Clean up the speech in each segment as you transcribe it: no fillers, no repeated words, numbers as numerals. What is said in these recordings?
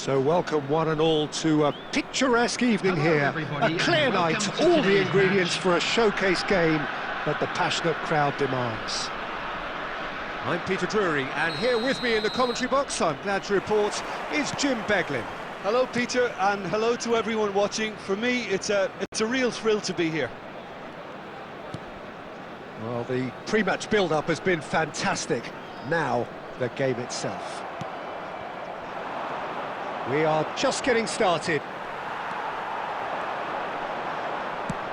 So welcome one and all to a picturesque evening here. A clear night, all the ingredients for a showcase game that the passionate crowd demands. I'm Peter Drury, and here with me in the commentary box, I'm glad to report, is Jim Beglin. Hello Peter, and hello to everyone watching. For me, it's a real thrill to be here. Well, the pre-match build-up has been fantastic. Now, the game itself. We are just getting started.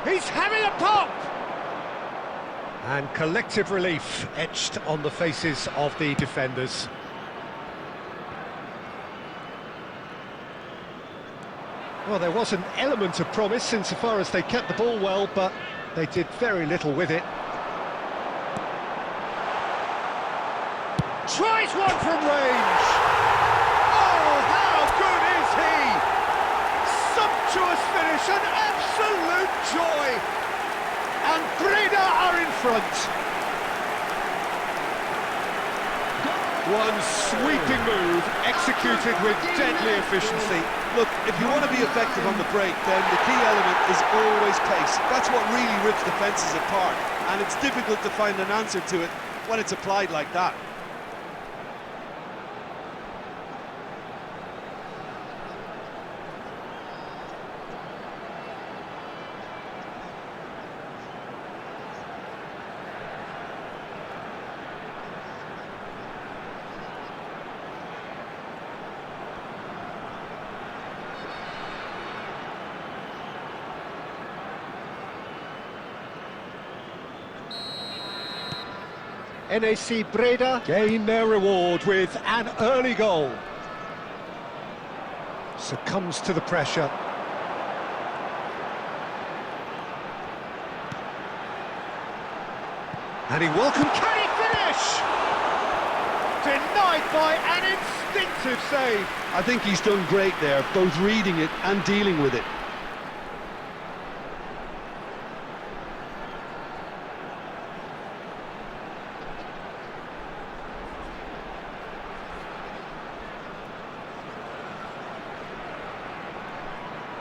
He's having a pop! And collective relief etched on the faces of the defenders. Well, there was an element of promise insofar as they kept the ball well, but they did very little with it. Tries one from range! Oh, how good is he! Sumptuous finish, an absolute joy! And Breda are in front. One sweeping move, executed with deadly efficiency. Look, if you want to be effective on the break, then the key element is always pace. That's what really rips defences apart, and it's difficult to find an answer to it when it's applied like that. NAC Breda gain their reward with an early goal. Succumbs to the pressure. And he welcomed, can he finish? Denied by an instinctive save. I think he's done great there, both reading it and dealing with it.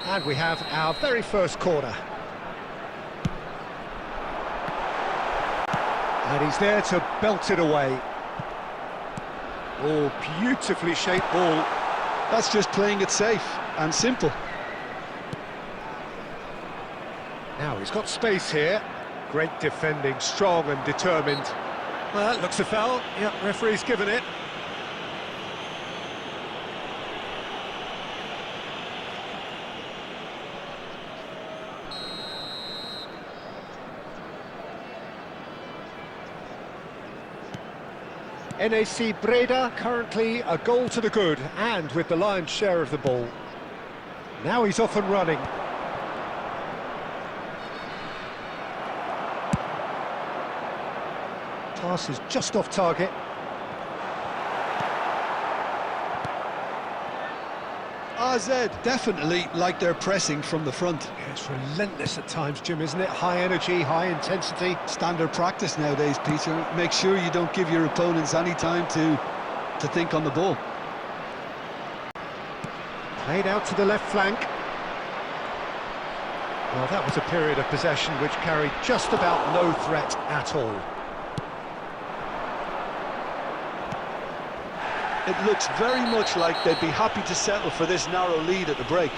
And we have our very first corner. And he's there to belt it away. Oh, beautifully shaped ball. That's just playing it safe and simple. Now he's got space here. Great defending, strong and determined. Well, that looks a foul. Yep, referee's given it. NAC Breda currently a goal to the good and with the lion's share of the ball. Now he's off and running. Pass is just off target. AZ definitely like their pressing from the front. Yeah, it's relentless at times, Jim, isn't it? High energy, high intensity. Standard practice nowadays, Peter. Make sure you don't give your opponents any time to think on the ball. Played out to the left flank. Well, that was a period of possession which carried just about no threat at all. It looks very much like they'd be happy to settle for this narrow lead at the break.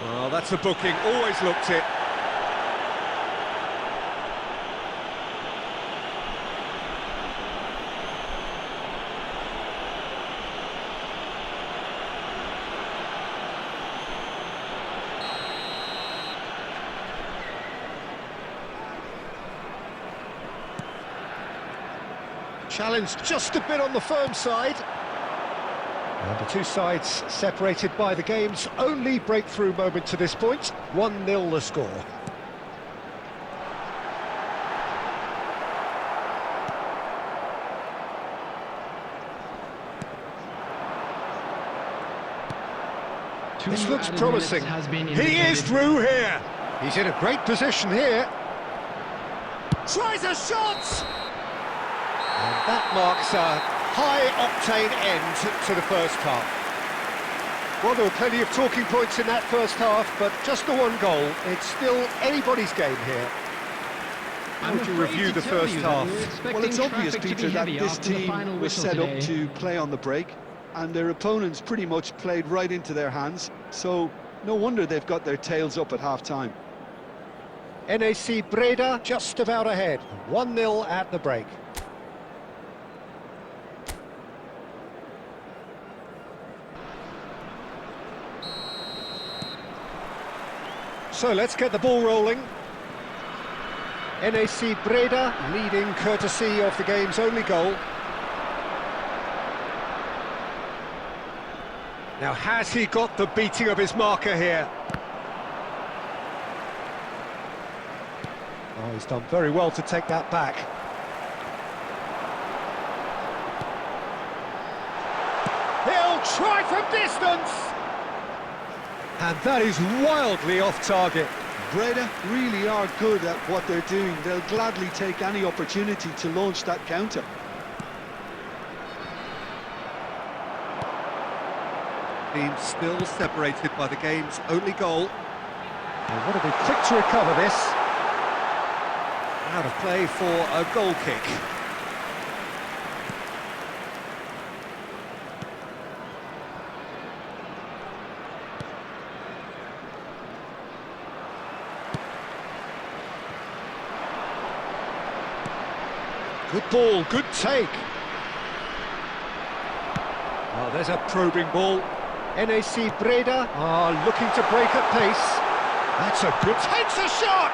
Well, that's a booking, always looked it. Challenge just a bit on the firm side. And the two sides separated by the game's only breakthrough moment to this point. 1-0 the score. This looks promising. He is through here. He's in a great position here. Tries a shot! And that marks a high-octane end to the first half. Well, there were plenty of talking points in that first half, but just the one goal. It's still anybody's game here. How would you review the first half? Well, it's obvious, Peter, that this team was set up to play on the break, and their opponents pretty much played right into their hands, so no wonder they've got their tails up at half-time. NAC Breda just about ahead, 1-0 at the break. So let's get the ball rolling. NAC Breda leading courtesy of the game's only goal. Now, has he got the beating of his marker here? Oh, he's done very well to take that back. He'll try from distance! And that is wildly off target. Breda really are good at what they're doing. They'll gladly take any opportunity to launch that counter. Team still separated by the game's only goal. And what a be quick to recover this. Out of play for a goal kick. Good ball, good take. Oh, there's a probing ball. NAC Breda are looking to break at pace. That's a good... takes a shot!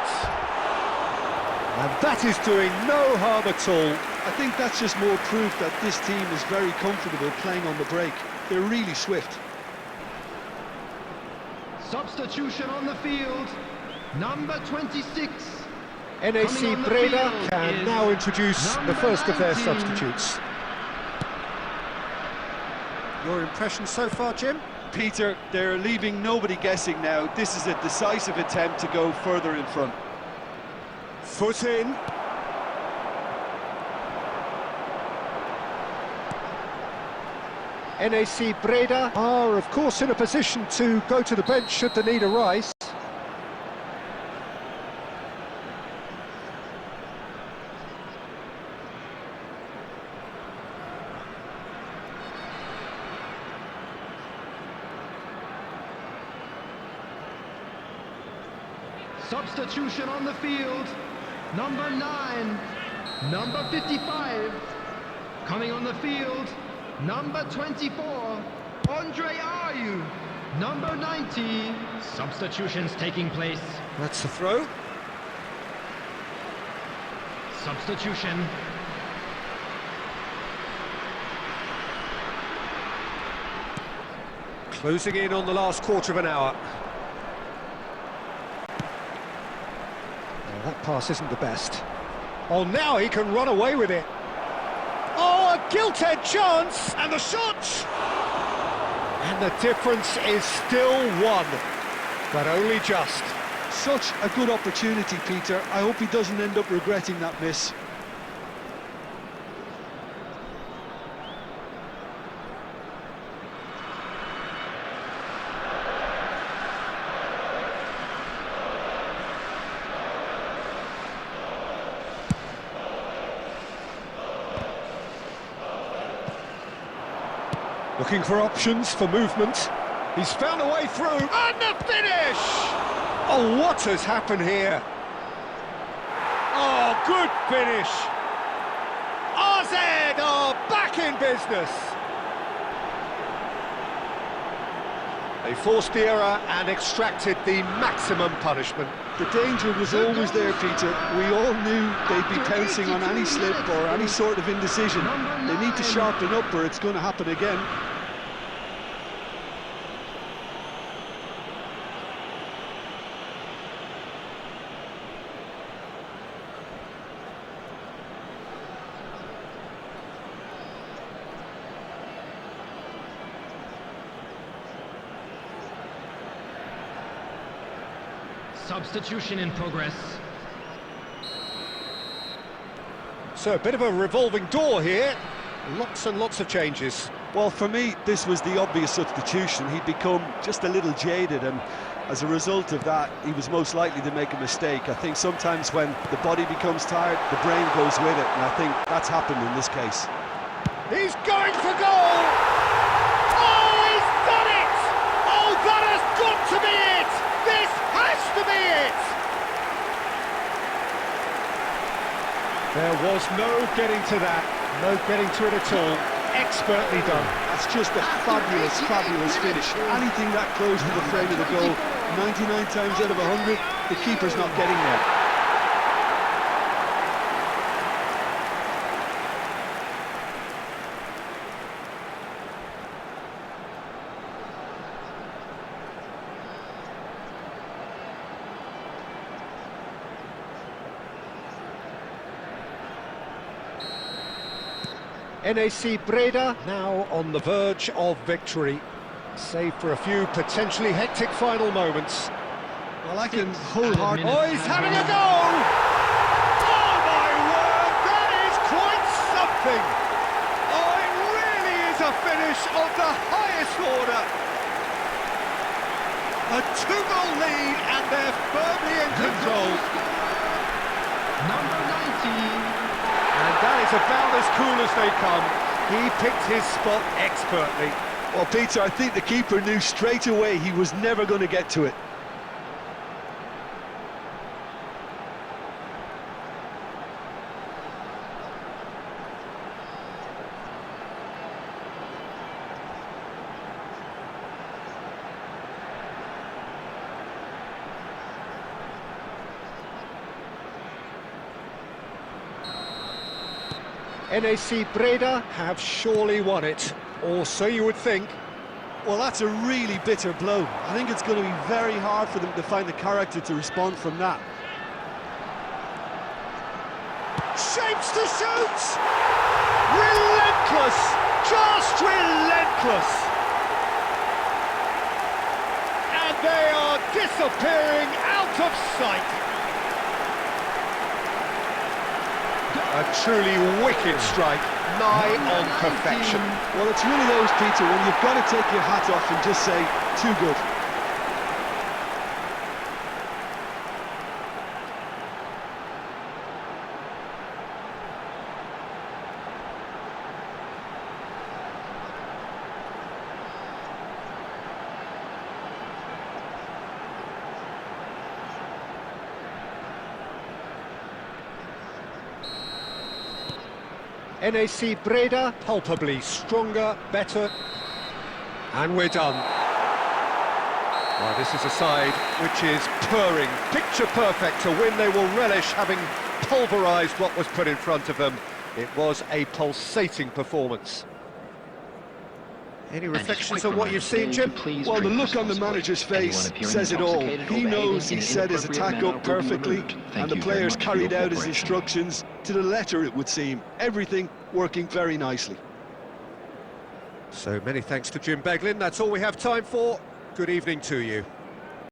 And that is doing no harm at all. I think that's just more proof that this team is very comfortable playing on the break. They're really swift. Substitution on the field, number 26. NAC Breda can now introduce the first of their substitutes. Your impression so far, Jim? Peter, they're leaving nobody guessing now. This is a decisive attempt to go further in front. Foot in. NAC Breda are, of course, in a position to go to the bench should the need arise. Substitution on the field, number 9, number 55. Coming on the field, number 24, Andre Ayew, number 90. Substitutions taking place. That's the throw. Substitution. Closing in on the last quarter of an hour. That pass isn't the best. Oh, now he can run away with it. Oh, a gilt-edged chance! And the shot! And the difference is still one, but only just. Such a good opportunity, Peter. I hope he doesn't end up regretting that miss. Looking for options for movement. He's found a way through. And the finish! Oh, what has happened here? Oh, good finish. AZ are back in business. They forced the error and extracted the maximum punishment. The danger was always there, Peter. We all knew they'd be pouncing on any slip or any sort of indecision. They need to sharpen up or it's going to happen again. Substitution in progress. So a bit of a revolving door here. Lots and lots of changes. Well, for me, this was the obvious substitution. He'd become just a little jaded, and as a result of that, he was most likely to make a mistake. I think sometimes when the body becomes tired, the brain goes with it, and I think that's happened in this case. He's going for goal! Oh, he's done it! Oh, that has got to be it! This has to be it! There was no getting to that, no getting to it at all. Expertly done. That's just a fabulous, fabulous finish. Anything that close to the frame of the goal, 99 times out of 100, the keeper's not getting there. NAC Breda now on the verge of victory, save for a few potentially hectic final moments. Well, I can wholeheartedly... Oh, he's having a go! Oh my word, that is quite something! Oh, it really is a finish of the highest order! A two-goal lead and they're firmly in control. Number 19. And that is about as cool as they come. He picked his spot expertly. Well, Peter, I think the keeper knew straight away he was never going to get to it. NAC Breda have surely won it, or so you would think. Well, that's a really bitter blow. I think it's going to be very hard for them to find the character to respond from that. Shapes to shoot! Relentless! Just relentless! And they are disappearing out of sight. A truly wicked strike, nigh on perfection. Well, it's one of those, Peter, when you've got to take your hat off and just say, too good. NAC Breda, palpably stronger, better, and we're done. Well, this is a side which is purring, picture perfect to win. They will relish having pulverised what was put in front of them. It was a pulsating performance. Any reflections on what you've seen, Jim? Well, the look on the manager's face says it all. He knows he set his attack up perfectly, and the players carried out his instructions to the letter, it would seem. Everything working very nicely. So many thanks to Jim Beglin. That's all we have time for. Good evening to you.